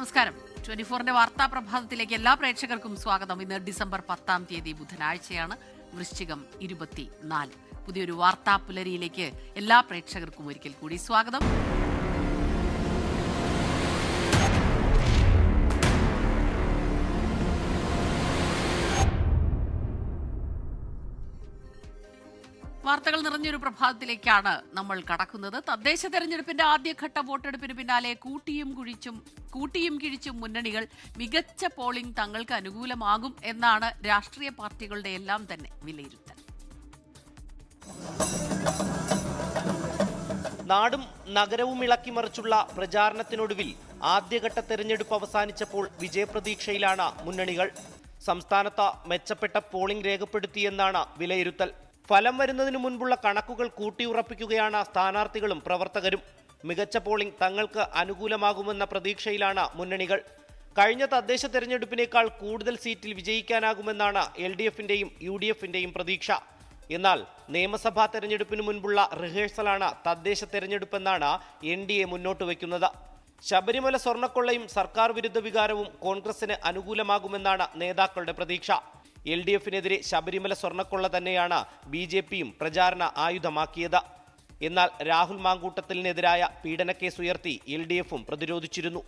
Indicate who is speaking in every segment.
Speaker 1: നമസ്കാരം. 24-ന്റെ വാർത്താ പ്രഭാതത്തിലേക്ക് എല്ലാ പ്രേക്ഷകർക്കും സ്വാഗതം. ഇന്ന് ഡിസംബർ 10-ാം തീയതി ബുധനാഴ്ചയാണ്. വൃശ്ചികം 24. പുതിയൊരു വാർത്താ പുലരിയിലേക്ക് എല്ലാ പ്രേക്ഷകർക്കും ഒരിക്കൽ കൂടി സ്വാഗതം. വാർത്തകൾ നിറഞ്ഞൊരു പ്രഭാതത്തിലേക്കാണ് നമ്മൾ കടക്കുന്നത്. തദ്ദേശ തെരഞ്ഞെടുപ്പിന്റെ ആദ്യഘട്ട വോട്ടെടുപ്പിന് പിന്നാലെ കൂട്ടിയും കിഴിച്ചും മുന്നണികൾ മികച്ച പോളിംഗ് തങ്ങൾക്ക് അനുകൂലമാകും എന്നാണ് രാഷ്ട്രീയ പാർട്ടികളുടെ എല്ലാം തന്നെ വിലയിരുത്തൽ.
Speaker 2: നാടും നഗരവും ഇളക്കിമറിച്ചുള്ള പ്രചാരണത്തിനൊടുവിൽ ആദ്യഘട്ട തെരഞ്ഞെടുപ്പ് അവസാനിച്ചപ്പോൾ വിജയപ്രതീക്ഷയിലാണ് മുന്നണികൾ. സംസ്ഥാനത്ത് മെച്ചപ്പെട്ട പോളിംഗ് രേഖപ്പെടുത്തിയെന്നാണ് വിലയിരുത്തൽ. ഫലം വരുന്നതിനു മുൻപുള്ള കണക്കുകൾ കൂട്ടിയുറപ്പിക്കുകയാണ് സ്ഥാനാർത്ഥികളും പ്രവർത്തകരും. മികച്ച പോളിംഗ് തങ്ങൾക്ക് അനുകൂലമാകുമെന്ന പ്രതീക്ഷയിലാണ് മുന്നണികൾ. കഴിഞ്ഞ തദ്ദേശ തെരഞ്ഞെടുപ്പിനേക്കാൾ കൂടുതൽ സീറ്റിൽ വിജയിക്കാനാകുമെന്നാണ് LDFന്റെയും UDFന്റെയും പ്രതീക്ഷ. എന്നാൽ നിയമസഭാ തെരഞ്ഞെടുപ്പിന് മുൻപുള്ള റിഹേഴ്സലാണ് തദ്ദേശ തെരഞ്ഞെടുപ്പെന്നാണ് NDA മുന്നോട്ട് വയ്ക്കുന്നത്. ശബരിമല സ്വർണ്ണക്കൊള്ളയും സർക്കാർ വിരുദ്ധ വികാരവും കോൺഗ്രസിന് അനുകൂലമാകുമെന്നാണ് നേതാക്കളുടെ പ്രതീക്ഷ. LDFനെതിരെ ശബരിമല സ്വർണ്ണക്കൊള്ള തന്നെയാണ് BJPയും പ്രചാരണ ആയുധമാക്കിയത്. എന്നാൽ രാഹുൽ മാങ്കൂട്ടത്തിനെതിരായ പീഡനക്കേസ് ഉയർത്തി LDFും പ്രതിരോധിച്ചിരുന്നു.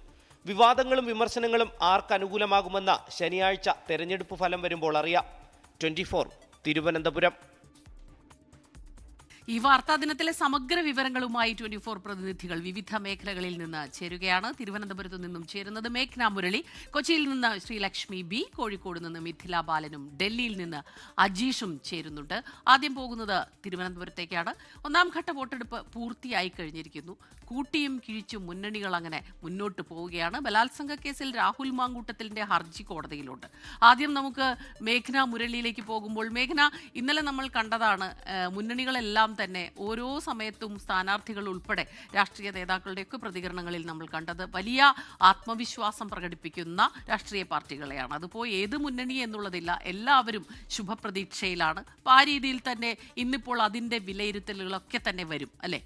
Speaker 2: വിവാദങ്ങളും വിമർശനങ്ങളും ആർക്കനുകൂലമാകുമെന്ന് ശനിയാഴ്ച തെരഞ്ഞെടുപ്പ് ഫലം വരുമ്പോൾ അറിയാം. 24 തിരുവനന്തപുരം.
Speaker 1: ഈ വാർത്താ ദിനത്തിലെ സമഗ്ര വിവരങ്ങളുമായി 24 പ്രതിനിധികൾ വിവിധ മേഖലകളിൽ നിന്ന് ചേരുകയാണ്. തിരുവനന്തപുരത്തു നിന്നും ചേരുന്നത് മേഘ്ന മുരളി, കൊച്ചിയിൽ നിന്ന് ശ്രീലക്ഷ്മി B, കോഴിക്കോട് നിന്ന് മിഥില ബാലനും ഡൽഹിയിൽ നിന്ന് അജീഷും ചേരുന്നുണ്ട്. ആദ്യം പോകുന്നത് തിരുവനന്തപുരത്തേക്കാണ്. ഒന്നാം ഘട്ട വോട്ടെടുപ്പ് പൂർത്തിയായി കഴിഞ്ഞിരിക്കുന്നു. കൂട്ടിയും കിഴിച്ചും മുന്നണികൾ അങ്ങനെ മുന്നോട്ട് പോവുകയാണ്. ബലാത്സംഗ കേസിൽ രാഹുൽ മാങ്കൂട്ടത്തിലിന്റെ ഹർജി കോടതിയിലുണ്ട്. ആദ്യം നമുക്ക് മേഘ്ന മുരളിയിലേക്ക് പോകുമ്പോൾ, മേഘ്ന, ഇന്നലെ നമ്മൾ കണ്ടതാണ് മുന്നണികളെല്ലാം തന്നെ ഓരോ സമയത്തും സ്ഥാനാർത്ഥികൾ ഉൾപ്പെടെ രാഷ്ട്രീയ നേതാക്കളുടെയൊക്കെ പ്രതികരണങ്ങളിൽ നമ്മൾ കണ്ടത് വലിയ ആത്മവിശ്വാസം പ്രകടിപ്പിക്കുന്ന രാഷ്ട്രീയ പാർട്ടികളെയാണ്. അതിപ്പോൾ ഏത് മുന്നണി എന്നുള്ളതില്ല, എല്ലാവരും ശുഭപ്രതീക്ഷയിലാണ്. അപ്പോൾ ആ രീതിയിൽ തന്നെ ഇന്നിപ്പോൾ അതിൻ്റെ വിലയിരുത്തലുകളൊക്കെ തന്നെ വരും അല്ലേ?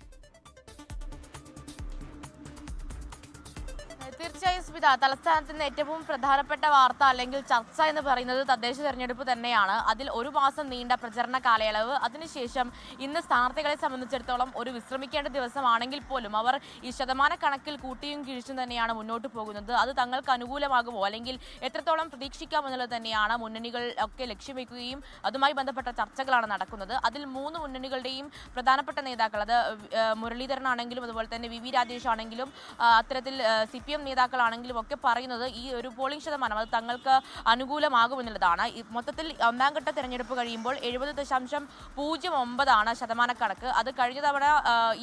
Speaker 3: തീർച്ചയായും സ്മിത, തലസ്ഥാനത്ത് നിന്ന് ഏറ്റവും പ്രധാനപ്പെട്ട വാർത്ത അല്ലെങ്കിൽ ചർച്ച എന്ന് പറയുന്നത് തദ്ദേശ തെരഞ്ഞെടുപ്പ് തന്നെയാണ്. അതിൽ ഒരു മാസം നീണ്ട പ്രചരണ കാലയളവ്, അതിനുശേഷം ഇന്ന് സ്ഥാനാർത്ഥികളെ സംബന്ധിച്ചിടത്തോളം ഒരു വിശ്രമിക്കേണ്ട ദിവസമാണെങ്കിൽ പോലും അവർ ഈ ശതമാനക്കണക്കിൽ കൂട്ടിയും കിഴിച്ചും തന്നെയാണ് മുന്നോട്ട് പോകുന്നത്. അത് തങ്ങൾക്ക് അനുകൂലമാകുമോ അല്ലെങ്കിൽ എത്രത്തോളം പ്രതീക്ഷിക്കാമെന്നുള്ളത് തന്നെയാണ് മുന്നണികൾ ഒക്കെ ലക്ഷ്യം വയ്ക്കുകയും അതുമായി ബന്ധപ്പെട്ട ചർച്ചകളാണ് നടക്കുന്നത്. അതിൽ 3 മുന്നണികളുടെയും പ്രധാനപ്പെട്ട നേതാക്കൾ, അത് മുരളീധരൻ ആണെങ്കിലും അതുപോലെ തന്നെ VV രാജേഷ് ആണെങ്കിലും അത്തരത്തിൽ CPM നേതാക്കളാണെങ്കിലും ഒക്കെ പറയുന്നത് ഈ ഒരു പോളിംഗ് ശതമാനം അത് തങ്ങൾക്ക് അനുകൂലമാകുമെന്നുള്ളതാണ്. മൊത്തത്തിൽ ഒന്നാം ഘട്ട തെരഞ്ഞെടുപ്പ് കഴിയുമ്പോൾ 70.09 ശതമാനക്കണക്ക്. അത് കഴിഞ്ഞ തവണ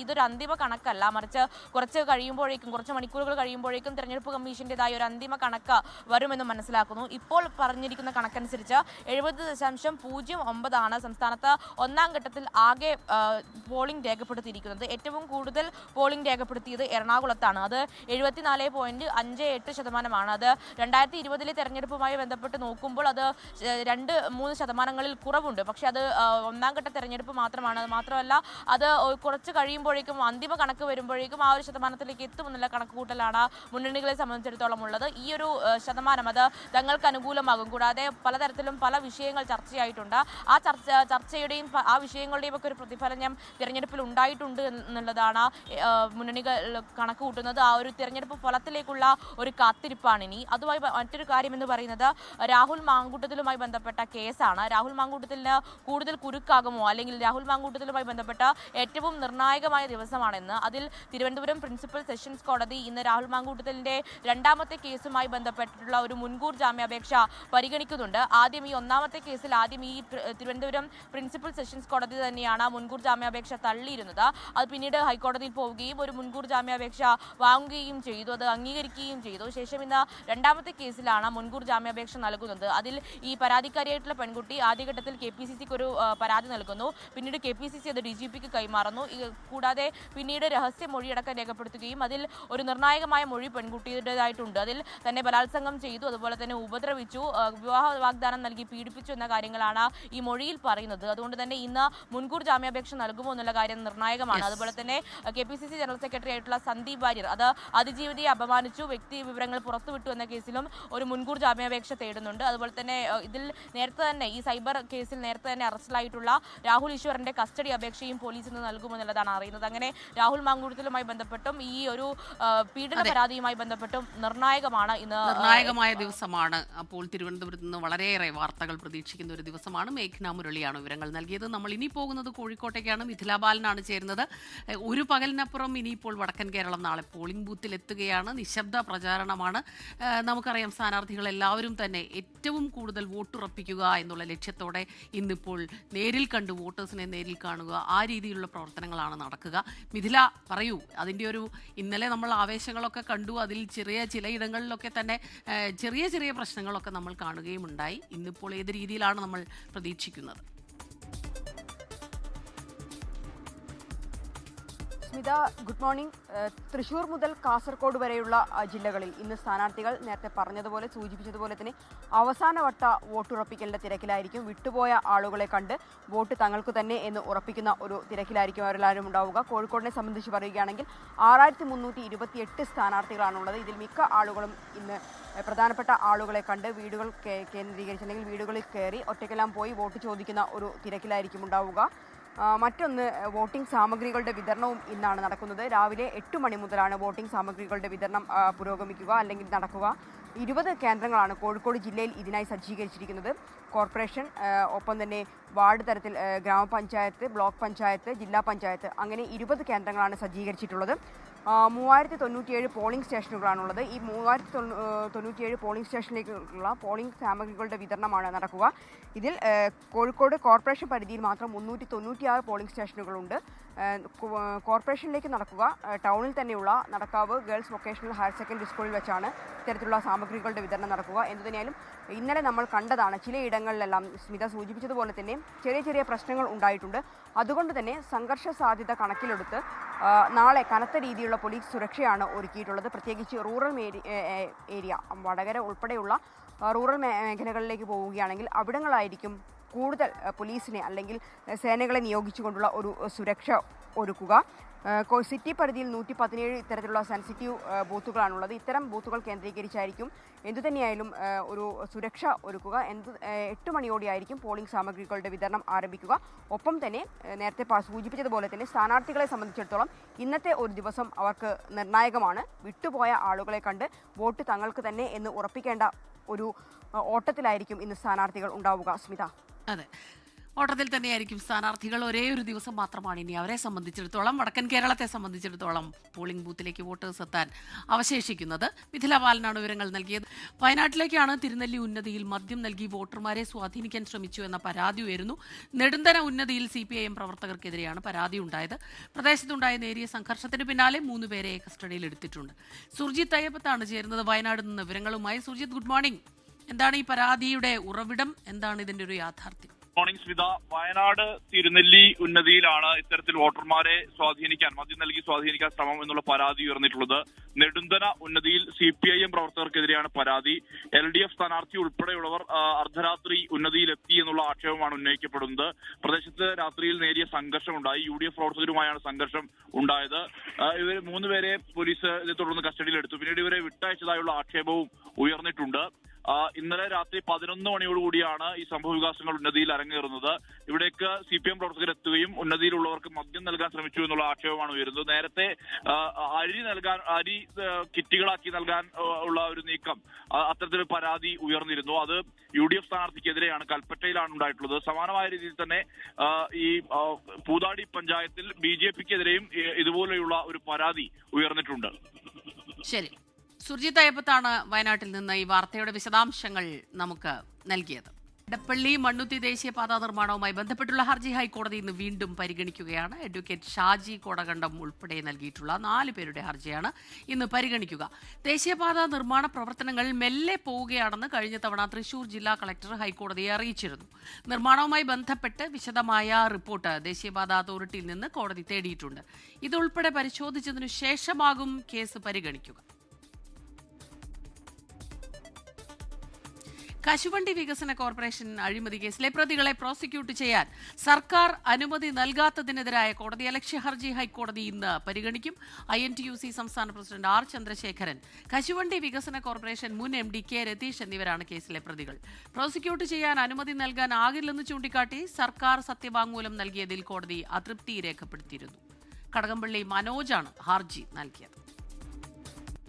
Speaker 3: ഇതൊരു അന്തിമ കണക്കല്ല, മറിച്ച് കുറച്ച് മണിക്കൂറുകൾ കഴിയുമ്പോഴേക്കും തെരഞ്ഞെടുപ്പ് കമ്മീഷൻ്റെതായ ഒരു അന്തിമ കണക്ക് വരുമെന്ന് മനസ്സിലാക്കുന്നു. ഇപ്പോൾ പറഞ്ഞിരിക്കുന്ന കണക്കനുസരിച്ച് 70.09 സംസ്ഥാനത്ത് ഒന്നാം ഘട്ടത്തിൽ ആകെ പോളിംഗ് രേഖപ്പെടുത്തിയിരിക്കുന്നത്. ഏറ്റവും കൂടുതൽ പോളിംഗ് രേഖപ്പെടുത്തിയത് എറണാകുളത്താണ്. അത് 74.58%. അത് 2020 തെരഞ്ഞെടുപ്പുമായി ബന്ധപ്പെട്ട് നോക്കുമ്പോൾ അത് 2-3 ശതമാനങ്ങളിൽ കുറവുണ്ട്. പക്ഷെ അത് ഒന്നാം ഘട്ട തെരഞ്ഞെടുപ്പ് മാത്രമാണ്. മാത്രമല്ല, അത് കുറച്ച് കഴിയുമ്പോഴേക്കും അന്തിമ കണക്ക് വരുമ്പോഴേക്കും ആ ഒരു ശതമാനത്തിലേക്ക് എത്തുമെന്നുള്ള കണക്കുകൂട്ടലാണ് മുന്നണികളെ സംബന്ധിച്ചിടത്തോളം ഉള്ളത്. ഈ ഒരു ശതമാനം അത് തങ്ങൾക്ക് അനുകൂലമാകും. കൂടാതെ പലതരത്തിലും പല വിഷയങ്ങൾ ചർച്ചയായിട്ടുണ്ട്. ആ ചർച്ചയുടെയും ആ വിഷയങ്ങളുടെയും ഒക്കെ ഒരു പ്രതിഫലനം തെരഞ്ഞെടുപ്പിൽ ഉണ്ടായിട്ടുണ്ട് എന്നുള്ളതാണ് മുന്നണികൾ കണക്ക് കൂട്ടുന്നത്. ആ ഒരു തെരഞ്ഞെടുപ്പ് ഫലത്തിലേക്കുള്ള ഒരു കാത്തിരിപ്പാണ് ഇനി. അതുമായി മറ്റൊരു കാര്യം എന്ന് പറയുന്നത് രാഹുൽ മാങ്കൂട്ടത്തിലുമായി ബന്ധപ്പെട്ട കേസാണ്. രാഹുൽ മാങ്കൂട്ടത്തിന് കൂടുതൽ കുരുക്കാകുമോ അല്ലെങ്കിൽ രാഹുൽ മാങ്കൂട്ടത്തിലുമായി ബന്ധപ്പെട്ട ഏറ്റവും നിർണായകമായ ദിവസമാണെന്ന് അതിൽ തിരുവനന്തപുരം പ്രിൻസിപ്പൽ സെഷൻസ് കോടതി ഇന്ന് രാഹുൽ മാങ്കൂട്ടത്തിലിന്റെ 2ാമത്തെ കേസുമായി ബന്ധപ്പെട്ടിട്ടുള്ള ഒരു മുൻകൂർ ജാമ്യാപേക്ഷ പരിഗണിക്കുന്നുണ്ട്. ആദ്യം ഈ 1ാമത്തെ കേസിൽ ഈ തിരുവനന്തപുരം പ്രിൻസിപ്പൽ സെഷൻസ് കോടതി തന്നെയാണ് മുൻകൂർ ജാമ്യാപേക്ഷ തള്ളിയിരുന്നത്. അത് പിന്നീട് ഹൈക്കോടതിയിൽ പോവുകയും ഒരു മുൻകൂർ ജാമ്യാപേക്ഷ വാങ്ങുകയും ചെയ്തു. അത് അംഗീകരിക്കുകയും ചെയ്തു. ശേഷം ഇന്ന് 2ാമത്തെ കേസിലാണ് മുൻകൂർ ജാമ്യാപേക്ഷ നൽകുന്നത്. അതിൽ ഈ പരാതിക്കാരിയായിട്ടുള്ള പെൺകുട്ടി ആദ്യഘട്ടത്തിൽ KPCCക്ക് ഒരു പരാതി നൽകുന്നു. പിന്നീട് KPCC അത് DGPക്ക് കൈമാറുന്നു. കൂടാതെ പിന്നീട് രഹസ്യ മൊഴിയടക്കം രേഖപ്പെടുത്തുകയും അതിൽ ഒരു നിർണായകമായ മൊഴി പെൺകുട്ടിയുടേതായിട്ടുണ്ട്. അതിൽ തന്നെ ബലാത്സംഗം ചെയ്തു, അതുപോലെ തന്നെ ഉപദ്രവിച്ചു, വിവാഹ വാഗ്ദാനം നൽകി പീഡിപ്പിച്ചു എന്ന കാര്യങ്ങളാണ് ഈ മൊഴിയിൽ പറയുന്നത്. അതുകൊണ്ട് തന്നെ ഇന്ന് മുൻകൂർ ജാമ്യാപേക്ഷ നൽകുമോ എന്നുള്ള കാര്യം നിർണായകമാണ്. അതുപോലെ തന്നെ KPCC ജനറൽ സെക്രട്ടറി ആയിട്ടുള്ള സന്ദീപ് വാര്യർ അത് അതിജീവിതയെ അപമാനിച്ചു, വ്യക്തി വിവരങ്ങൾ പുറത്തുവിട്ടു എന്ന കേസിലും ഒരു മുൻകൂർ ജാമ്യാപേക്ഷ തേടുന്നുണ്ട്. അതുപോലെ തന്നെ ഇതിൽ നേരത്തെ തന്നെ ഈ സൈബർ കേസിൽ നേരത്തെ തന്നെ അറസ്റ്റിലായിട്ടുള്ള രാഹുൽ ഈശ്വറിന്റെ കസ്റ്റഡി അപേക്ഷയും പോലീസ് ഇന്ന് നൽകുമെന്നുള്ളതാണ് അറിയുന്നത്. അങ്ങനെ രാഹുൽ മാങ്കൂട്ടത്തിലുമായി ബന്ധപ്പെട്ടും ഈ ഒരു പീഡന പരാതിയുമായി ബന്ധപ്പെട്ടും
Speaker 1: നിർണായകമായ ദിവസമാണ്. അപ്പോൾ തിരുവനന്തപുരത്ത് നിന്ന് വളരെയേറെ വാർത്തകൾ പ്രതീക്ഷിക്കുന്ന ഒരു ദിവസമാണ്. മേഘ്ന മുരളിയാണ് വിവരങ്ങൾ നൽകിയത്. നമ്മൾ ഇനി പോകുന്നത് കോഴിക്കോട്ടേക്കാണ്. മിഥില ബാലനാണ് ചേരുന്നത്. ഒരു പകലിനപ്പുറം ഇനിയിപ്പോൾ വടക്കൻ കേരളം നാളെ പോളിംഗ് ബൂത്തിൽ എത്തുകയാണ്. നിശബ്ദ പ്രചാരണമാണ്. നമുക്കറിയാം സ്ഥാനാർത്ഥികൾ എല്ലാവരും തന്നെ ഏറ്റവും കൂടുതൽ വോട്ടുറപ്പിക്കുക എന്നുള്ള ലക്ഷ്യത്തോടെ ഇന്നിപ്പോൾ നേരിൽ കണ്ട് വോട്ടേഴ്സിനെ നേരിൽ കാണുക, ആ രീതിയിലുള്ള പ്രവർത്തനങ്ങളാണ് നടക്കുക. മിഥില പറയൂ, അതിൻ്റെ ഒരു ഇന്നലെ നമ്മൾ ആവേശങ്ങളൊക്കെ കണ്ടു. അതിൽ ചിലയിടങ്ങളിലൊക്കെ തന്നെ ചെറിയ ചെറിയ പ്രശ്നങ്ങളൊക്കെ നമ്മൾ കാണുകയും ഉണ്ടായി. ഇന്നിപ്പോൾ ഏത് രീതിയിലാണ് നമ്മൾ പ്രതീക്ഷിക്കുന്നത്?
Speaker 4: Smitha, good morning. തൃശ്ശൂർ മുതൽ കാസർഗോഡ് വരെയുള്ള ജില്ലകളിൽ ഇന്ന് സ്ഥാനാർത്ഥികൾ നേരത്തെ പറഞ്ഞതുപോലെ സൂചിപ്പിച്ചതുപോലെ തന്നെ അവസാനവട്ട വോട്ടുറപ്പിക്കലിൻ്റെ തിരക്കിലായിരിക്കും. വിട്ടുപോയ ആളുകളെ കണ്ട് വോട്ട് തങ്ങൾക്ക് തന്നെ എന്ന് ഉറപ്പിക്കുന്ന ഒരു തിരക്കിലായിരിക്കും അവരെല്ലാവരും ഉണ്ടാവുക. കോഴിക്കോടിനെ സംബന്ധിച്ച് പറയുകയാണെങ്കിൽ 6328 സ്ഥാനാർത്ഥികളാണുള്ളത്. ഇതിൽ മിക്ക ആളുകളും ഇന്ന് പ്രധാനപ്പെട്ട ആളുകളെ കണ്ട് വീടുകൾ കേന്ദ്രീകരിച്ച് അല്ലെങ്കിൽ വീടുകളിൽ കയറി ഒറ്റയ്ക്കെല്ലാം പോയി വോട്ട് ചോദിക്കുന്ന ഒരു തിരക്കിലായിരിക്കും ഉണ്ടാവുക. മറ്റൊന്ന്, വോട്ടിംഗ് സാമഗ്രികളുടെ വിതരണവും ഇന്നാണ് നടക്കുന്നത്. രാവിലെ 8 മണി മുതലാണ് വോട്ടിംഗ് സാമഗ്രികളുടെ വിതരണം പുരോഗമിക്കുക അല്ലെങ്കിൽ നടക്കുക. 20 കേന്ദ്രങ്ങളാണ് കോഴിക്കോട് ജില്ലയിൽ ഇതിനായി സജ്ജീകരിച്ചിരിക്കുന്നത്. കോർപ്പറേഷൻ, ഒപ്പം തന്നെ വാർഡ് തലത്തിൽ ഗ്രാമപഞ്ചായത്ത്, ബ്ലോക്ക് പഞ്ചായത്ത്, ജില്ലാ പഞ്ചായത്ത്, അങ്ങനെ 20 കേന്ദ്രങ്ങളാണ് സജ്ജീകരിച്ചിട്ടുള്ളത്. 3097 പോളിംഗ് സ്റ്റേഷനുകളാണുള്ളത്. ഈ 3097 പോളിംഗ് സ്റ്റേഷനിലേക്കുള്ള പോളിംഗ് സാമഗ്രികളുടെ വിതരണമാണ് നടക്കുക. ഇതിൽ കോഴിക്കോട് കോർപ്പറേഷൻ പരിധിയിൽ മാത്രം 396 പോളിംഗ് സ്റ്റേഷനുകളുണ്ട്. കോർപ്പറേഷനിലേക്ക് നടക്കുക ടൗണിൽ തന്നെയുള്ള Nadakkavu girls vocational higher secondary സ്കൂളിൽ വെച്ചാണ് ഇത്തരത്തിലുള്ള സാമഗ്രികളുടെ വിതരണം നടക്കുക. എന്തുതന്നെയാലും ഇന്നലെ നമ്മൾ കണ്ടതാണ്, ചിലയിടങ്ങളിലെല്ലാം സ്മിത സൂചിപ്പിച്ചതുപോലെ തന്നെ ചെറിയ ചെറിയ പ്രശ്നങ്ങൾ ഉണ്ടായിട്ടുണ്ട്. അതുകൊണ്ട് തന്നെ സംഘർഷ സാധ്യത കണക്കിലെടുത്ത് നാളെ കനത്ത രീതിയിലുള്ള പോലീസ് സുരക്ഷയാണ് ഒരുക്കിയിട്ടുള്ളത്. പ്രത്യേകിച്ച് റൂറൽ ഏരിയ വടകര ഉൾപ്പെടെയുള്ള റൂറൽ മേഖലകളിലേക്ക് പോവുകയാണെങ്കിൽ അവിടങ്ങളായിരിക്കും കൂടുതൽ പോലീസിനെ അല്ലെങ്കിൽ സേനകളെ നിയോഗിച്ചുകൊണ്ടുള്ള ഒരു സുരക്ഷ ഒരുക്കുക. സിറ്റി പരിധിയിൽ 117 ഇത്തരത്തിലുള്ള സെൻസിറ്റീവ് ബൂത്തുകളാണുള്ളത്. ഇത്തരം ബൂത്തുകൾ കേന്ദ്രീകരിച്ചായിരിക്കും എന്തുതന്നെയായാലും ഒരു സുരക്ഷ ഒരുക്കുക. 8 മണിയോടെയായിരിക്കും പോളിംഗ് സാമഗ്രികളുടെ വിതരണം ആരംഭിക്കുക. ഒപ്പം തന്നെ നേരത്തെ സൂചിപ്പിച്ചതുപോലെ തന്നെ സ്ഥാനാർത്ഥികളെ സംബന്ധിച്ചിടത്തോളം ഇന്നത്തെ ഒരു ദിവസം അവർക്ക് നിർണായകമാണ്. വിട്ടുപോയ ആളുകളെ കണ്ട് വോട്ട് തങ്ങൾക്ക് തന്നെ എന്ന് ഉറപ്പിക്കേണ്ട ഒരു ഓട്ടത്തിലായിരിക്കും ഇന്ന് സ്ഥാനാർത്ഥികൾ ഉണ്ടാവുക. സ്മിത,
Speaker 1: അതെ, ഓട്ടത്തിൽ തന്നെയായിരിക്കും സ്ഥാനാർത്ഥികൾ. ഒരേ ഒരു ദിവസം മാത്രമാണ് ഇനി അവരെ സംബന്ധിച്ചിടത്തോളം, വടക്കൻ കേരളത്തെ സംബന്ധിച്ചിടത്തോളം പോളിംഗ് ബൂത്തിലേക്ക് വോട്ടേഴ്സ് എത്താൻ അവശേഷിക്കുന്നത്. മിഥില ബാലനാണ് വിവരങ്ങൾ നൽകിയത്. വയനാട്ടിലേക്കാണ്. തിരുനെല്ലി ഉന്നതിയിൽ മദ്യം നൽകി വോട്ടർമാരെ സ്വാധീനിക്കാൻ ശ്രമിച്ചു എന്ന പരാതി ഉയരുന്നു. നെടുന്തന ഉന്നതിയിൽ CPIM പ്രവർത്തകർക്കെതിരെയാണ് പരാതി ഉണ്ടായത്. പ്രദേശത്തുണ്ടായ നേരിയ സംഘർഷത്തിന് പിന്നാലെ 3 പേരെ കസ്റ്റഡിയിൽ എടുത്തിട്ടുണ്ട്. സുർജിത്ത് അയ്യപ്പത്താണ് ചേരുന്നത് വയനാട് നിന്ന് വിവരങ്ങളുമായി. Surjit, good morning. എന്താണ് ഈ പരാതിയുടെ ഉറവിടം? എന്താണ് ഇതിന്റെ ഒരു യാഥാർത്ഥ്യം?
Speaker 5: മോർണിംഗ് സ്മിത, വയനാട് തിരുനെല്ലി ഉന്നതിയിലാണ് ഇത്തരത്തിൽ വോട്ടർമാരെ മദ്യം നൽകി സ്വാധീനിക്കാൻ ശ്രമം എന്നുള്ള പരാതി ഉയർന്നിട്ടുള്ളത്. നെടുന്തന ഉന്നതിയിൽ CPIM പ്രവർത്തകർക്കെതിരെയാണ് പരാതി. LDF സ്ഥാനാർത്ഥി ഉൾപ്പെടെയുള്ളവർ അർദ്ധരാത്രി ഉന്നതിയിലെത്തി എന്നുള്ള ആക്ഷേപമാണ് ഉന്നയിക്കപ്പെടുന്നത്. പ്രദേശത്ത് രാത്രിയിൽ നേരിയ സംഘർഷമുണ്ടായി. UDF പ്രവർത്തകരുമായാണ് സംഘർഷം ഉണ്ടായത്. ഇവർ 3 പേരെ പോലീസ് ഇതേ തുടർന്ന് കസ്റ്റഡിയിലെടുത്തു. പിന്നീട് ഇവരെ വിട്ടയച്ചതായുള്ള ആക്ഷേപവും ഉയർന്നിട്ടുണ്ട്. ഇന്നലെ രാത്രി 11 മണിയോടുകൂടിയാണ് ഈ സംഭവ വികാസങ്ങൾ ഉന്നതിയിൽ അരങ്ങേറുന്നത്. ഇവിടേക്ക് CPM പ്രവർത്തകർ എത്തുകയും ഉന്നതിയിലുള്ളവർക്ക് മദ്യം നൽകാൻ ശ്രമിച്ചു എന്നുള്ള ആക്ഷേപമാണ് ഉയരുന്നത്. നേരത്തെ അരി കിറ്റുകളാക്കി നൽകാൻ ഉള്ള ഒരു നീക്കം, അത്തരത്തിലൊരു പരാതി ഉയർന്നിരുന്നു. അത് UDF സ്ഥാനാർത്ഥിക്കെതിരെയാണ്, കൽപ്പറ്റയിലാണ് ഉണ്ടായിട്ടുള്ളത്. സമാനമായ രീതിയിൽ തന്നെ ഈ പൂതാടി പഞ്ചായത്തിൽ BJPക്കെതിരെയും ഇതുപോലെയുള്ള ഒരു പരാതി ഉയർന്നിട്ടുണ്ട്.
Speaker 1: ശരി, സുർജിത്ത് അയ്യപ്പത്താണ് വയനാട്ടിൽ നിന്ന് ഈ വാർത്തയുടെ വിശദാംശങ്ങൾ നമുക്ക് നൽകിയത്. ഇടപ്പള്ളി മണ്ണുത്തി ദേശീയപാതാ നിർമ്മാണവുമായി ബന്ധപ്പെട്ടുള്ള ഹർജി ഹൈക്കോടതി ഇന്ന് വീണ്ടും പരിഗണിക്കുകയാണ്. അഡ്വക്കേറ്റ് ഷാജി കോടകണ്ടം ഉൾപ്പെടെ നൽകിയിട്ടുള്ള 4 പേരുടെ ഹർജിയാണ് ഇന്ന് പരിഗണിക്കുക. ദേശീയപാതാ നിർമ്മാണ പ്രവർത്തനങ്ങൾ മെല്ലെ പോവുകയാണെന്ന് കഴിഞ്ഞ തവണ തൃശൂർ ജില്ലാ കളക്ടർ ഹൈക്കോടതിയെ അറിയിച്ചിരുന്നു. നിർമ്മാണവുമായി ബന്ധപ്പെട്ട് വിശദമായ റിപ്പോർട്ട് ദേശീയപാതാ അതോറിറ്റിയിൽ നിന്ന് കോടതി തേടിയിട്ടുണ്ട്. ഇതുൾപ്പെടെ പരിശോധിച്ചതിനു ശേഷമാകും കേസ് പരിഗണിക്കുക. കശുവണ്ടി വികസന കോർപ്പറേഷൻ അഴിമതി കേസിലെ പ്രതികളെ പ്രോസിക്യൂട്ട് ചെയ്യാൻ സർക്കാർ അനുമതി നൽകാത്തതിനെതിരായ കോടതിയലക്ഷ്യ ഹർജി ഹൈക്കോടതി ഇന്ന് പരിഗണിക്കും. INTUC സംസ്ഥാന പ്രസിഡന്റ് R ചന്ദ്രശേഖരൻ, കശുവണ്ടി വികസന കോർപ്പറേഷൻ മുൻ MD K രതീഷ് എന്നിവരാണ് കേസിലെ പ്രതികൾ. പ്രോസിക്യൂട്ട് ചെയ്യാൻ അനുമതി നൽകാനാകില്ലെന്ന് ചൂണ്ടിക്കാട്ടി സർക്കാർ സത്യവാങ്മൂലം നൽകിയതിൽ കോടതി അതൃപ്തി രേഖപ്പെടുത്തിയിരുന്നു. കടകംപള്ളി മനോജാണ് ഹർജി നൽകിയത്.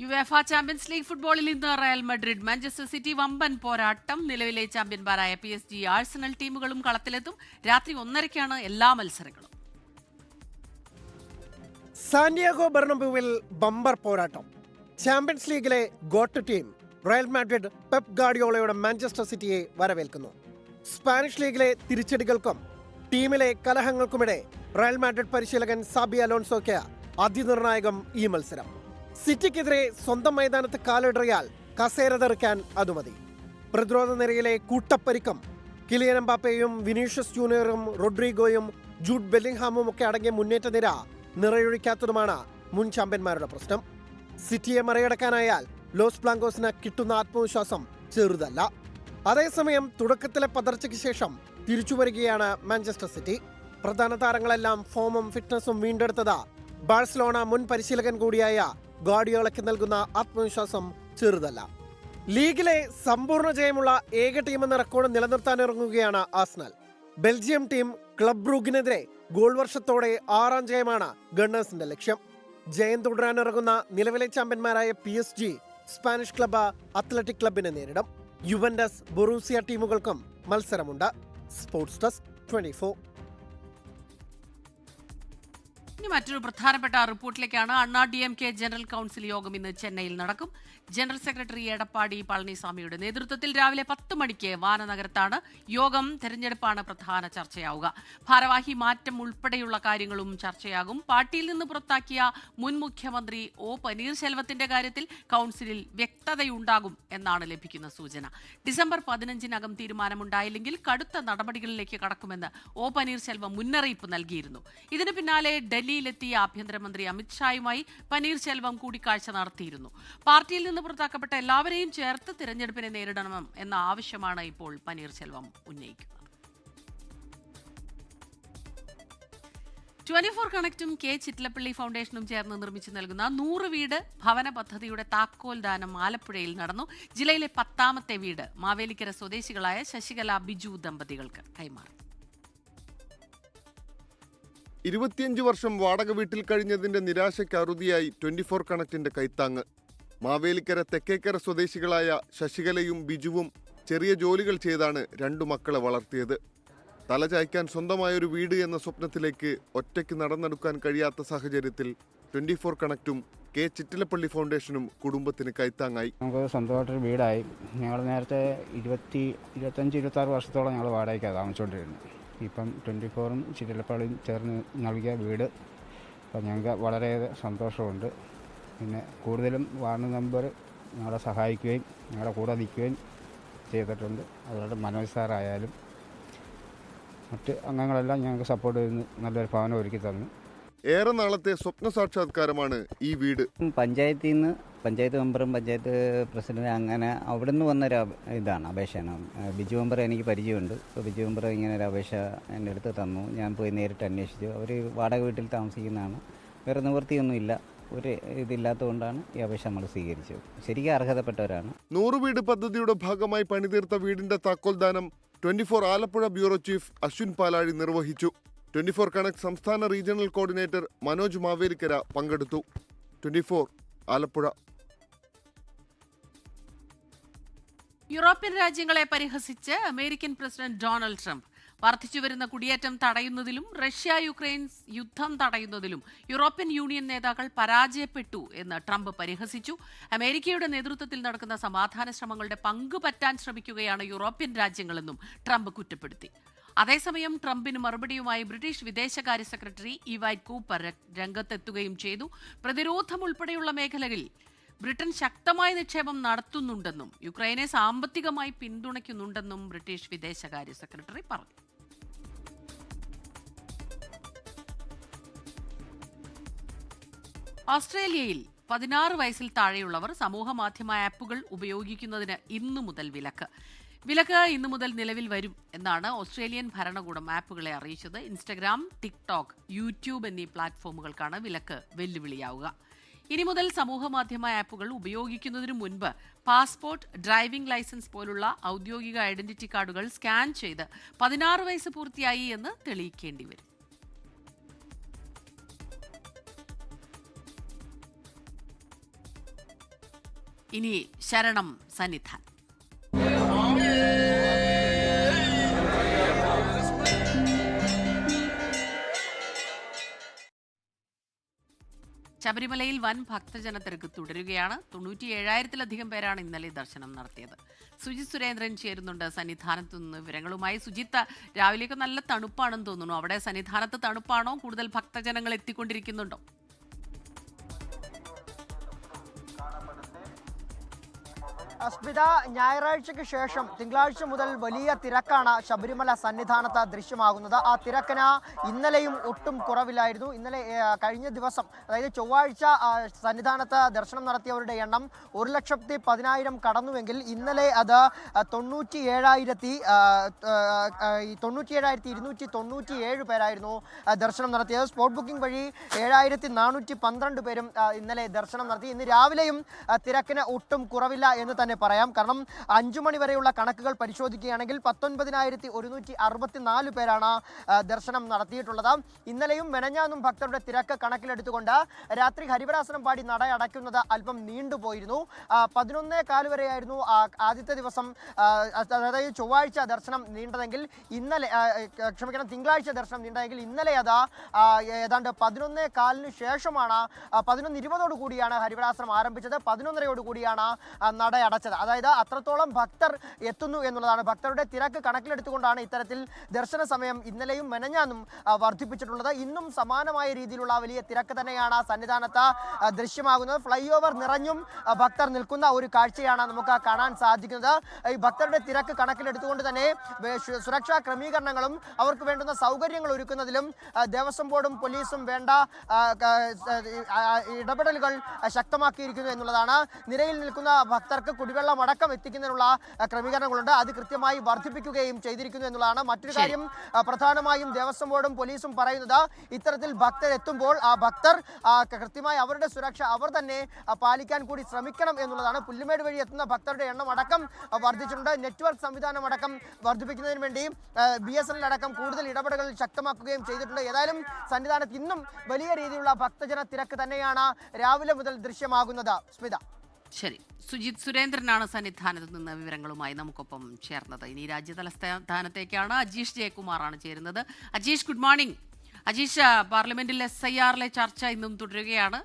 Speaker 1: യുവേഫ ചാമ്പ്യൻസ് ലീഗ് ഫുട്ബോളിൽ ഇന്ന് റയൽ മഡ്രിഡ് മാഞ്ചസ്റ്റർ സിറ്റി വമ്പൻ പോരാട്ടം. നിലവിലെ ചാമ്പ്യന്മാരായ PSG, ആഴ്സണൽ ടീമുകളും കളത്തിലെത്തും. രാത്രി 1:30 എല്ലാ മത്സരങ്ങളും.
Speaker 6: സാന്റിയാഗോ ബെർണബൂവിൽ ബമ്പർ പോരാട്ടം. ചാമ്പ്യൻസ് ലീഗിലെ GOAT team Real Madrid Pep ഗാർഡിയോളയുടെ മാഞ്ചസ്റ്റർ സിറ്റിയെ വരവേൽക്കുന്നു. സ്പാനിഷ് ലീഗിലെ തിരിച്ചടികൾക്കും ടീമിലെ കലഹങ്ങൾക്കുമിടെ റയൽ മാഡ്രിഡ് പരിശീലകൻ സാബി അലോൺസോയ്ക്ക് അതിനിർണായകം ഈ മത്സരം. സിറ്റിക്കെതിരെ സ്വന്തം മൈതാനത്ത് കാലിടറിയാൽ കസേര തെറിക്കാൻ അതുമതി. പ്രതിരോധ നിരയിലെ കൂട്ടപ്പരിക്കും കിലിയൻ എംബാപ്പയും വിനീഷ്യസ് ജൂനിയറും റോഡ്രിഗോയും ജൂഡ് ബെല്ലിംഗ്ഹാമും ഒക്കെ അടങ്ങിയ മുന്നേറ്റ നിര നിറയൊഴിക്കാത്തതുമാണ് മുൻ ചാമ്പ്യന്മാരുടെ പ്രശ്നം. സിറ്റിയെ മറികടക്കാനായാൽ ലോസ് ബ്ലാങ്കോസിന് കിട്ടുന്ന ആത്മവിശ്വാസം ചെറുതല്ല. അതേസമയം തുടക്കത്തിലെ പതർച്ചയ്ക്ക് ശേഷം തിരിച്ചുവരികയാണ് മാഞ്ചസ്റ്റർ സിറ്റി. പ്രധാന താരങ്ങളെല്ലാം ഫോമും ഫിറ്റ്നസും വീണ്ടെടുത്തത് ബാഴ്സലോണ മുൻ പരിശീലകൻ കൂടിയായ ഗാർഡിയോളയ്ക്ക് നൽകുന്ന ആത്മവിശ്വാസം ചെറുതല്ല. ലീഗിലെ സമ്പൂർണ്ണ ജയമുള്ള ഏക ടീമെന്ന റെക്കോർഡ് നിലനിർത്താനിറങ്ങുകയാണ് ആഴ്സണൽ. ബെൽജിയം ടീം ക്ലബ് ബ്രൂഗിനെതിരെ ഗോൾ വർഷത്തോടെ 6ാം ജയമാണ് ഗണ്ണേഴ്സിന്റെ ലക്ഷ്യം. ജയം തുടരാനിറങ്ങുന്ന നിലവിലെ ചാമ്പ്യന്മാരായ PSG സ്പാനിഷ് ക്ലബ് അത്ലറ്റിക് ക്ലബിനെ നേരിടും. യുവന്റസ്, ബൊറൂസിയ ടീമുകൾക്കും മത്സരമുണ്ട്. Sports desk 24.
Speaker 1: ഇനി മറ്റൊരു പ്രധാനപ്പെട്ട റിപ്പോർട്ടിലേക്കാണ്. അണ്ണാ DMK ജനറൽ കൗൺസിൽ യോഗം ഇന്ന് ചെന്നൈയിൽ നടക്കും. ജനറൽ സെക്രട്ടറി എടപ്പാടി പളനിസ്വാമിയുടെ നേതൃത്വത്തിൽ രാവിലെ 10 മണിക്ക് വാനനഗരത്താണ് യോഗം. തെരഞ്ഞെടുപ്പാണ് പ്രധാന ചർച്ചയാവുക. ഭാരവാഹി മാറ്റം ഉൾപ്പെടെയുള്ള കാര്യങ്ങളും ചർച്ചയാകും. പാർട്ടിയിൽ നിന്ന് പുറത്താക്കിയ മുൻ മുഖ്യമന്ത്രി O പനീർശെൽവത്തിന്റെ കാര്യത്തിൽ കൗൺസിലിൽ വ്യക്തതയുണ്ടാകും എന്നാണ് ലഭിക്കുന്ന സൂചന. ഡിസംബർ 15-നകം തീരുമാനമുണ്ടായില്ലെങ്കിൽ കടുത്ത നടപടികളിലേക്ക് കടക്കുമെന്ന് O പനീർശെൽവം മുന്നറിയിപ്പ് നൽകിയിരുന്നു. ഇതിന് പിന്നാലെ ഡൽഹിയിലെത്തിയ ആഭ്യന്തരമന്ത്രി അമിത്ഷായുമായി പനീർശെൽവം കൂടിക്കാഴ്ച നടത്തിയിരുന്നു. പാർട്ടിയിൽ നിന്ന് പുറത്താക്കപ്പെട്ട എല്ലാവരെയും ചേർത്ത് തിരഞ്ഞെടുപ്പിനെ നേരിടണം എന്ന ആവശ്യമാണ് ഇപ്പോൾ പനീർശെൽവം ഉന്നയിക്കുന്നത്. 24 കണക്റ്റും K ചിറ്റലപ്പള്ളി ഫൗണ്ടേഷനും ചേർന്ന് നിർമ്മിച്ചു നൽകുന്ന 100 വീട് ഭവന പദ്ധതിയുടെ താക്കോൽ ദാനം ആലപ്പുഴയിൽ നടന്നു. ജില്ലയിലെ 10ാമത്തെ വീട് മാവേലിക്കര സ്വദേശികളായ ശശികല ബിജു ദമ്പതികൾക്ക് കൈമാറി.
Speaker 7: 25 വർഷം വാടക വീട്ടിൽ കഴിഞ്ഞതിന്റെ നിരാശയ്ക്ക് അറുതിയായി 24 കണക്റ്റിന്റെ കൈത്താങ്ങ്. മാവേലിക്കര തെക്കേക്കര സ്വദേശികളായ ശശികലയും ബിജുവും ചെറിയ ജോലികൾ ചെയ്താണ് 2 മക്കളെ വളർത്തിയത്. തലചായ്ക്കാൻ സ്വന്തമായൊരു വീട് എന്ന സ്വപ്നത്തിലേക്ക് ഒറ്റയ്ക്ക് നടന്നെടുക്കാൻ കഴിയാത്ത സാഹചര്യത്തിൽ 24 കണക്റ്റും K ചിറ്റലപ്പള്ളി ഫൗണ്ടേഷനും കുടുംബത്തിന് കൈത്താങ്ങായി.
Speaker 8: നമുക്ക് സ്വന്തമായിട്ടൊരു വീടായി. ഞങ്ങൾ നേരത്തെ 25-26 വർഷത്തോളം ഞങ്ങൾ വാടകയ്ക്കാണ് താമസിച്ചുകൊണ്ടിരുന്നത്. ഇപ്പം 24ഉം ചിറ്റലപ്പള്ളിയും ചേർന്ന് നൽകിയ വീട് അപ്പം ഞങ്ങൾക്ക് വളരെയേറെ സന്തോഷമുണ്ട്. പിന്നെ കൂടുതലും വാർഡ് മെമ്പർ ഞങ്ങളെ സഹായിക്കുകയും ഞങ്ങളുടെ കൂടെ നിൽക്കുകയും ചെയ്തിട്ടുണ്ട്. അതുകൊണ്ട് മനോജ് സാറായാലും മറ്റ് അംഗങ്ങളെല്ലാം ഞങ്ങൾക്ക് സപ്പോർട്ട് ചെയ്ത് നല്ലൊരു ഭവനം ഒരുക്കി തന്നു.
Speaker 7: ഏറെ നാളത്തെ സ്വപ്ന സാക്ഷാത്കാരമാണ് ഈ വീട്.
Speaker 9: പഞ്ചായത്തിൽ നിന്ന് പഞ്ചായത്ത് മെമ്പറും പഞ്ചായത്ത് പ്രസിഡന്റ് അങ്ങനെ അവിടെ നിന്ന് വന്നൊരു ഇതാണ് അപേക്ഷയാണ്. ബിജു മെമ്പർ എനിക്ക് പരിചയമുണ്ട്. അപ്പോൾ ബിജു മെമ്പർ ഇങ്ങനെ ഒരു അപേക്ഷ എൻ്റെ അടുത്ത് തന്നു. ഞാൻ പോയി നേരിട്ട് അന്വേഷിച്ചു. അവർ വാടക വീട്ടിൽ താമസിക്കുന്നതാണ്. വേറെ നിവൃത്തിയൊന്നുമില്ല. ഒരു ഇതില്ലാത്തതുകൊണ്ടാണ് ഈ അപേക്ഷ നമ്മൾ സ്വീകരിച്ചത്. ശരിക്കും അർഹതപ്പെട്ടവരാണ്.
Speaker 7: 100 വീട് പദ്ധതിയുടെ ഭാഗമായി പണിതീർത്ത വീടിന്റെ താക്കോൽ ദാനം 24 ആലപ്പുഴ ബ്യൂറോ ചീഫ് അശ്വിൻ പാലാഴി നിർവഹിച്ചു. 24 കണക്ട് സംസ്ഥാന റീജിയണൽ കോർഡിനേറ്റർ മനോജ് മാവേലിക്കര പങ്കെടുത്തു. 24 ആലപ്പുഴ.
Speaker 1: യൂറോപ്യൻ രാജ്യങ്ങളെ പരിഹസിച്ച് അമേരിക്കൻ പ്രസിഡന്റ് ഡൊണാൾഡ് ട്രംപ് വർദ്ധിച്ചുവരുന്ന കുടിയേറ്റം തടയുന്നതിലും റഷ്യ-യുക്രൈൻ യുദ്ധം തടയുന്നതിലും യൂറോപ്യൻ യൂണിയൻ നേതാക്കൾ പരാജയപ്പെട്ടു എന്ന് ട്രംപ് പരിഹസിച്ചു. അമേരിക്കയുടെ നേതൃത്വത്തിൽ നടക്കുന്ന സമാധാന ശ്രമങ്ങളുടെ പങ്ക് പറ്റാൻ ശ്രമിക്കുകയാണ് യൂറോപ്യൻ രാജ്യങ്ങളെന്നും ട്രംപ് കുറ്റപ്പെടുത്തി. അതേസമയം ട്രംപിന് മറുപടിയുമായി ബ്രിട്ടീഷ് വിദേശകാര്യ സെക്രട്ടറി ഇവാൻ കൂപ്പർ രംഗത്തെത്തുകയും ചെയ്തു. പ്രതിരോധം ഉൾപ്പെടെയുള്ള മേഖലകളിൽ ബ്രിട്ടൻ ശക്തമായ നിക്ഷേപം നടത്തുന്നുണ്ടെന്നും യുക്രൈനെ സാമ്പത്തികമായി പിന്തുണയ്ക്കുന്നുണ്ടെന്നും ബ്രിട്ടീഷ് വിദേശകാര്യ സെക്രട്ടറി പറഞ്ഞു. ഓസ്ട്രേലിയയിൽ 16 വയസ്സിൽ താഴെയുള്ളവർ സമൂഹ മാധ്യമ ആപ്പുകൾ ഉപയോഗിക്കുന്നതിന് ഇന്നു മുതൽ വിലക്ക്. വിലക്ക് ഇന്നു മുതൽ നിലവിൽ വരും എന്നാണ് ഓസ്ട്രേലിയൻ ഭരണകൂടം ആപ്പുകളെ അറിയിച്ചത്. ഇൻസ്റ്റഗ്രാം, ടിക്ടോക്ക്, യൂട്യൂബ് എന്നീ പ്ലാറ്റ്ഫോമുകൾക്കാണ് വിലക്ക് വെല്ലുവിളിയാവുക. ഇനി മുതൽ സമൂഹമാധ്യമ ആപ്പുകൾ ഉപയോഗിക്കുന്നതിനു മുൻപ് പാസ്പോർട്ട്, ഡ്രൈവിംഗ് ലൈസൻസ് പോലുള്ള ഔദ്യോഗിക ഐഡന്റിറ്റി കാർഡുകൾ സ്കാൻ ചെയ്ത് 16 വയസ്സ് പൂർത്തിയായി എന്ന് തെളിയിക്കേണ്ടി വരും. ഇനി ശരണം സന്നിധാനം. ശബരിമലയിൽ വൻ ഭക്തജനത്തിരക്ക് തുടരുകയാണ്. 97,000-ലധികം പേരാണ് ഇന്നലെ ദർശനം നടത്തിയത്. സുജിത് സുരേന്ദ്രൻ ചേരുന്നുണ്ട് സന്നിധാനത്തു നിന്ന് വിവരങ്ങളുമായി. സുജിത്ത്, രാവിലെയൊക്കെ നല്ല തണുപ്പാണെന്ന് തോന്നുന്നു. അവിടെ സന്നിധാനത്ത് തണുപ്പാണോ? കൂടുതൽ ഭക്തജനങ്ങൾ എത്തിക്കൊണ്ടിരിക്കുന്നുണ്ടോ?
Speaker 10: സ്മിത, ഞായറാഴ്ചയ്ക്ക് ശേഷം തിങ്കളാഴ്ച മുതൽ വലിയ തിരക്കാണ് ശബരിമല സന്നിധാനത്ത് ദൃശ്യമാകുന്നത്. ആ തിരക്കിന് ഇന്നലെയും ഒട്ടും കുറവില്ലായിരുന്നു. ഇന്നലെ കഴിഞ്ഞ ദിവസം, അതായത് ചൊവ്വാഴ്ച സന്നിധാനത്ത് ദർശനം നടത്തിയവരുടെ എണ്ണം 1,10,000 കടന്നുവെങ്കിൽ ഇന്നലെ അത് 97,297 പേരായിരുന്നു ദർശനം നടത്തിയത്. സ്പോട്ട് ബുക്കിംഗ് വഴി 7,412 പേരും ഇന്നലെ ദർശനം നടത്തി. ഇന്ന് രാവിലെയും തിരക്കിന് ഒട്ടും കുറവില്ല എന്ന് തന്നെ പറയാം. കാരണം 5 മണി വരെയുള്ള കണക്കുകൾ പരിശോധിക്കുകയാണെങ്കിൽ 19,164 പേരാണ് ദർശനം നടത്തിയിട്ടുള്ളത്. ഇന്നലെയും മെനഞ്ഞാന്നും ഭക്തരുടെ തിരക്ക് കണക്കിലെടുത്തുകൊണ്ട് രാത്രി ഹരിവരാസനം പാടി നട അടയ്ക്കുന്നത് അല്പം നീണ്ടുപോയിരുന്നു. 11:15 വരെയായിരുന്നു ആദ്യത്തെ ദിവസം, അതായത് ചൊവ്വാഴ്ച ദർശനം നീണ്ടതെങ്കിൽ ഇന്നലെ തിങ്കളാഴ്ച ദർശനം നീണ്ടതെങ്കിൽ ഇന്നലെ അത് ഏതാണ്ട് 11:15 ശേഷമാണ്, 11:20 കൂടിയാണ് ഹരിവരാസനം ആരംഭിച്ചത്. 11:30 കൂടിയാണ് നട അടച്ചത്. അതായത് അത്രത്തോളം ഭക്തർ എത്തുന്നു എന്നുള്ളതാണ്. ഭക്തരുടെ തിരക്ക് കണക്കിലെടുത്തുകൊണ്ടാണ് ഇത്തരത്തിൽ ദർശന സമയം ഇന്നലെയും മെനഞ്ഞാന്നും വർദ്ധിപ്പിച്ചിട്ടുള്ളത്. ഇന്നും സമാനമായ രീതിയിലുള്ള വലിയ തിരക്ക് തന്നെയാണ് സന്നിധാനത്ത് ദൃശ്യമാകുന്നത്. ഫ്ലൈ ഓവർ നിറഞ്ഞും ഭക്തർ നിൽക്കുന്ന ഒരു കാഴ്ചയാണ് നമുക്ക് കാണാൻ സാധിക്കുന്നത്. ഈ ഭക്തരുടെ തിരക്ക് കണക്കിലെടുത്തുകൊണ്ട് തന്നെ സുരക്ഷാ ക്രമീകരണങ്ങളും അവർക്ക് വേണ്ടുന്ന സൗകര്യങ്ങൾ ഒരുക്കുന്നതിലും ദേവസ്വം ബോർഡും പോലീസും വേണ്ട ഇടപെടലുകൾ ശക്തമാക്കിയിരിക്കുന്നു എന്നുള്ളതാണ്. നിരയിൽ നിൽക്കുന്ന ഭക്തർക്ക് കുടിവെള്ളം അടക്കം എത്തിക്കുന്നതിനുള്ള ക്രമീകരണങ്ങളുണ്ട്. അത് കൃത്യമായി വർദ്ധിപ്പിക്കുകയും ചെയ്തിരിക്കുന്നു എന്നുള്ളതാണ്. മറ്റൊരു കാര്യം പ്രധാനമായും ദേവസ്വം ബോർഡും പോലീസും പറയുന്നത്, ഇത്തരത്തിൽ ഭക്തർ എത്തുമ്പോൾ ആ ഭക്തർ കൃത്യമായി അവരുടെ സുരക്ഷ അവർ തന്നെ പാലിക്കാൻ കൂടി ശ്രമിക്കണം എന്നുള്ളതാണ്. പുല്ലുമേട് വഴി എത്തുന്ന ഭക്തരുടെ എണ്ണം അടക്കം വർദ്ധിച്ചിട്ടുണ്ട്. നെറ്റ്വർക്ക് സംവിധാനം അടക്കം വർദ്ധിപ്പിക്കുന്നതിന് വേണ്ടി BSNL അടക്കം കൂടുതൽ ഇടപെടലുകൾ ശക്തമാക്കുകയും ചെയ്തിട്ടുണ്ട്. ഏതായാലും സന്നിധാനത്ത് ഇന്നും വലിയ രീതിയിലുള്ള ഭക്തജന തിരക്ക് തന്നെയാണ് രാവിലെ മുതൽ ദൃശ്യമാകുന്നത്. സ്മിത.
Speaker 1: ശരി, സുജിത് സുരേന്ദ്രനാണ് സന്നിധാനത്ത് നിന്ന് വിവരങ്ങളുമായി നമുക്കൊപ്പം ചേർന്നത്. ഇനി രാജ്യതലസ്ഥാനത്തേക്കാണ്. അജീഷ് ജയകുമാറാണ് ചേരുന്നത്. Ajeesh, good morning. അജീഷ്, പാർലമെന്റിൽ SIR-ലെ ചർച്ച ഇന്നും തുടരുകയാണ്.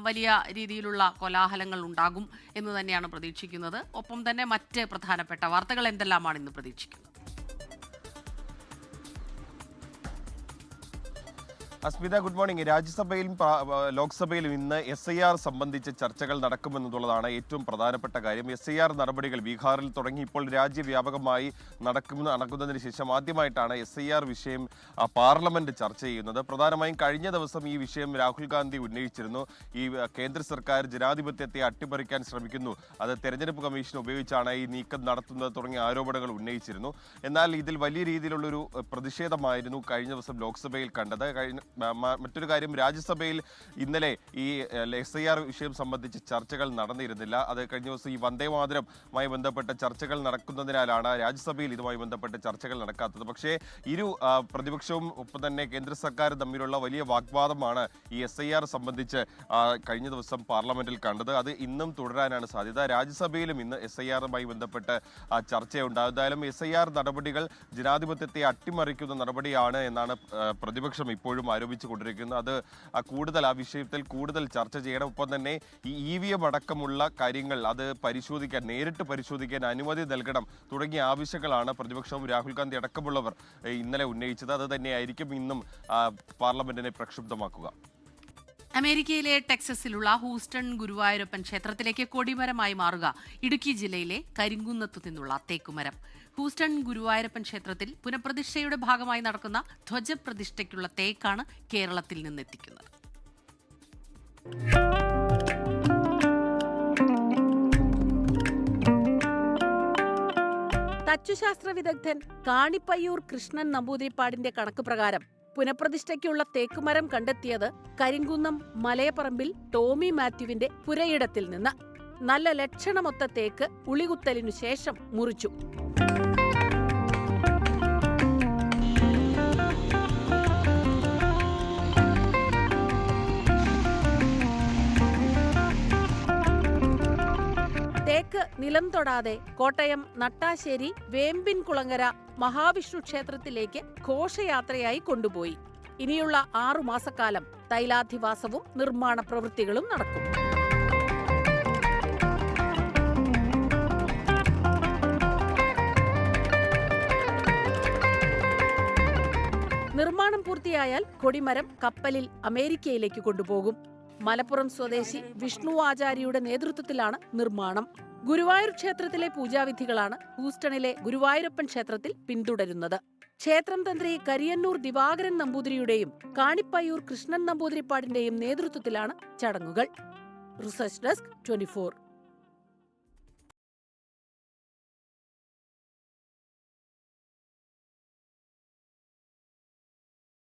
Speaker 1: വലിയ രീതിയിലുള്ള കോലാഹലങ്ങൾ ഉണ്ടാകും എന്ന് തന്നെയാണ് പ്രതീക്ഷിക്കുന്നത്. ഒപ്പം തന്നെ മറ്റ് പ്രധാനപ്പെട്ട വാർത്തകൾ എന്തെല്ലാമാണ് ഇന്ന് പ്രതീക്ഷിക്കുന്നത്?
Speaker 11: അസ്മിത, ഗുഡ് മോർണിംഗ്. രാജ്യസഭയിലും ലോക്സഭയിലും ഇന്ന് SIR സംബന്ധിച്ച് ചർച്ചകൾ നടക്കുമെന്നുള്ളതാണ് ഏറ്റവും പ്രധാനപ്പെട്ട കാര്യം. SIR നടപടികൾ ബീഹാറിൽ തുടങ്ങി ഇപ്പോൾ രാജ്യവ്യാപകമായി നടക്കുന്നതിന് ശേഷം ആദ്യമായിട്ടാണ് SIR വിഷയം പാർലമെന്റ് ചർച്ച ചെയ്യുന്നത്. പ്രധാനമായും കഴിഞ്ഞ ദിവസം ഈ വിഷയം രാഹുൽ ഗാന്ധി ഉന്നയിച്ചിരുന്നു. ഈ കേന്ദ്ര സർക്കാർ ജനാധിപത്യത്തെ അട്ടിമറിക്കാൻ ശ്രമിക്കുന്നു, അത് തെരഞ്ഞെടുപ്പ് കമ്മീഷൻ ഉപയോഗിച്ചാണ് ഈ നീക്കം നടത്തുന്നത് തുടങ്ങിയ ആരോപണങ്ങൾ ഉന്നയിച്ചിരുന്നു. എന്നാൽ ഇതിൽ വലിയ രീതിയിലുള്ളൊരു പ്രതിഷേധമായിരുന്നു കഴിഞ്ഞ ദിവസം ലോക്സഭയിൽ കണ്ടത്. മറ്റൊരു കാര്യം, രാജ്യസഭയിൽ ഇന്നലെ ഈ SIR വിഷയം സംബന്ധിച്ച് ചർച്ചകൾ നടന്നിരുന്നില്ല. അത് കഴിഞ്ഞ ദിവസം ഈ വന്ദേമാതരവുമായി ബന്ധപ്പെട്ട ചർച്ചകൾ നടക്കുന്നതിനാലാണ് രാജ്യസഭയിൽ ഇതുമായി ബന്ധപ്പെട്ട ചർച്ചകൾ നടക്കാത്തത്. പക്ഷേ പ്രതിപക്ഷവും ഒപ്പം തന്നെ കേന്ദ്ര സർക്കാരും തമ്മിലുള്ള വലിയ വാഗ്വാദമാണ് ഈ SIR സംബന്ധിച്ച് കഴിഞ്ഞ ദിവസം പാർലമെന്റിൽ കണ്ടത്. അത് ഇന്നും തുടരാനാണ് സാധ്യത. രാജ്യസഭയിലും ഇന്ന് SIR-മായി ബന്ധപ്പെട്ട് ചർച്ചയുണ്ടാകും. എന്തായാലും SIR നടപടികൾ ജനാധിപത്യത്തെ അട്ടിമറിക്കുന്ന നടപടിയാണ് എന്നാണ് പ്രതിപക്ഷം ഇപ്പോഴും ആരോപിച്ചു കൊണ്ടിരിക്കുന്നത്. അത് കൂടുതൽ ആ വിഷയത്തിൽ കൂടുതൽ ചർച്ച ചെയ്യണം. ഒപ്പം തന്നെ ഈ EVM അടക്കമുള്ള കാര്യങ്ങൾ അത് നേരിട്ട് പരിശോധിക്കാൻ അനുമതി നൽകണം തുടങ്ങിയ ആവശ്യങ്ങളാണ് പ്രതിപക്ഷവും രാഹുൽ ഗാന്ധി അടക്കമുള്ളവർ ഇന്നലെ ഉന്നയിച്ചത്. അത് തന്നെയായിരിക്കും ഇന്നും പാർലമെന്റിനെ പ്രക്ഷുബ്ധമാക്കുക.
Speaker 1: അമേരിക്കയിലെ ടെക്സസിലുള്ള ഹൂസ്റ്റൺ ഗുരുവായൂരപ്പൻ ക്ഷേത്രത്തിലേക്ക് കൊടിമരമായി മാറുക ഇടുക്കി ജില്ലയിലെ കരിങ്കുന്നത്തു നിന്നുള്ള തേക്കുമരം. ഹൂസ്റ്റൺ ഗുരുവായൂരപ്പൻ ക്ഷേത്രത്തിൽ പുനഃപ്രതിഷ്ഠയുടെ ഭാഗമായി നടക്കുന്ന ധ്വജപ്രതിഷ്ഠയ്ക്കുള്ള തേക്കാണ് കേരളത്തിൽ നിന്നെത്തിക്കുന്നത്.
Speaker 12: തച്ചുശാസ്ത്ര വിദഗ്ധൻ കാണിപ്പയ്യൂർ കൃഷ്ണൻ നമ്പൂതിരിപ്പാടിന്റെ കണക്ക് പ്രകാരം പുനഃപ്രതിഷ്ഠയ്ക്കുള്ള തേക്കുമരം കണ്ടെത്തിയത് കരിങ്കുന്നം മലയപ്പറമ്പിൽ ടോമി മാത്യുവിന്റെ പുരയിടത്തിൽ നിന്ന്. നല്ല ലക്ഷണമൊത്ത തേക്ക് ഉളികുത്തലിനു ശേഷം മുറിച്ചു. തേക്ക് നിലം തൊടാതെ കോട്ടയം നട്ടാശ്ശേരി വേമ്പിൻകുളങ്ങര മഹാവിഷ്ണു ക്ഷേത്രത്തിലേക്ക് ഘോഷയാത്രയായി കൊണ്ടുപോയി. ഇനിയുള്ള 6 മാസക്കാലം തൈലാധിവാസവും നിർമ്മാണ പ്രവൃത്തികളും നടക്കും. നിർമ്മാണം പൂർത്തിയായാൽ കൊടിമരം കപ്പലിൽ അമേരിക്കയിലേക്ക് കൊണ്ടുപോകും. മലപ്പുറം സ്വദേശി വിഷ്ണു ആചാര്യയുടെ നേതൃത്വത്തിലാണ് നിർമ്മാണം. ഗുരുവായൂർ ക്ഷേത്രത്തിലെ പൂജാവിധികളാണ് ഹൂസ്റ്റണിലെ ഗുരുവായൂരപ്പൻ ക്ഷേത്രത്തിൽ പിന്തുടരുന്നത്. ക്ഷേത്രം തന്ത്രി കരിയന്നൂർ ദിവാകരൻ നമ്പൂതിരിയുടെയും കാണിപ്പയ്യൂർ കൃഷ്ണൻ നമ്പൂതിരിപ്പാടിന്റെയും നേതൃത്വത്തിലാണ് ചടങ്ങുകൾ. Research desk 24.